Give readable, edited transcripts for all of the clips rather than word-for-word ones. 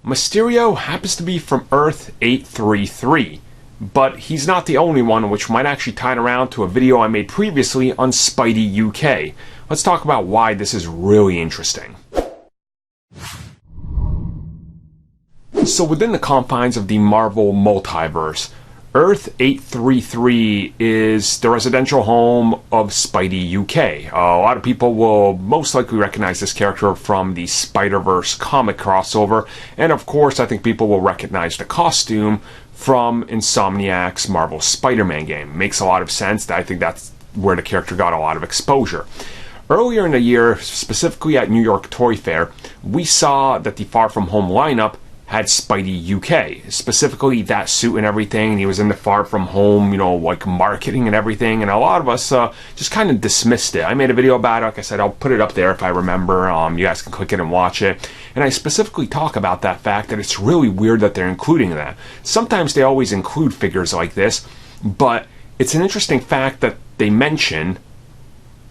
Mysterio happens to be from Earth 833, but he's not the only one, which might actually tie it around to a video I made previously on Spidey UK. Let's talk about why this is really interesting. So within the confines of the Marvel multiverse, Earth 833 is the residential home of Spidey UK. A lot of people will most likely recognize this character from the Spider-Verse comic crossover, and of course I think people will recognize the costume from Insomniac's Marvel Spider-Man game. Makes a lot of sense. I think that's where the character got a lot of exposure. Earlier in the year, specifically at New York Toy Fair, we saw that the Far From Home lineup had Spidey UK, specifically that suit and everything, and he was in the Far From Home, like marketing and everything, and a lot of us just kind of dismissed it. I made a video about it. Like I said, I'll put it up there if I remember. You guys can click it and watch it. And I specifically talk about that fact that it's really weird that they're including that. Sometimes they always include figures like this, but it's an interesting fact that they mention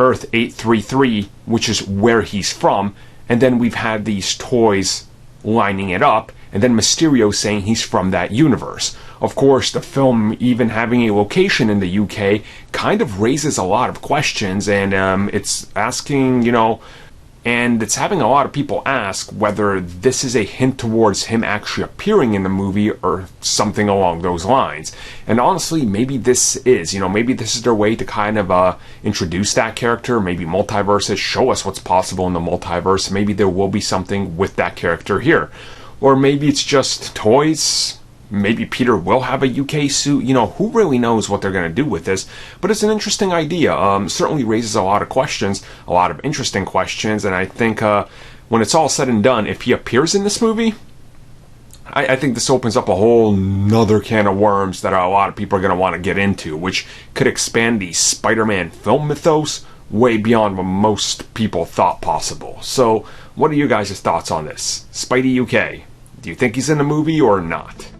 Earth 833, which is where he's from, and then we've had these toys lining it up, and then Mysterio saying he's from that universe. Of course, the film even having a location in the UK kind of raises a lot of questions, and it's asking, and it's having a lot of people ask whether this is a hint towards him actually appearing in the movie or something along those lines. And honestly, maybe this is, maybe this is their way to kind of introduce that character. Maybe multiverses show us what's possible in the multiverse. Maybe there will be something with that character here. Or maybe it's just toys. Maybe Peter will have a UK suit. Who really knows what they're going to do with this? But it's an interesting idea. Certainly raises a lot of questions, a lot of interesting questions. And I think when it's all said and done, if he appears in this movie, I think this opens up a whole nother can of worms that a lot of people are going to want to get into, which could expand the Spider-Man film mythos way beyond what most people thought possible. So, what are you guys' thoughts on this? Spidey UK, do you think he's in the movie or not?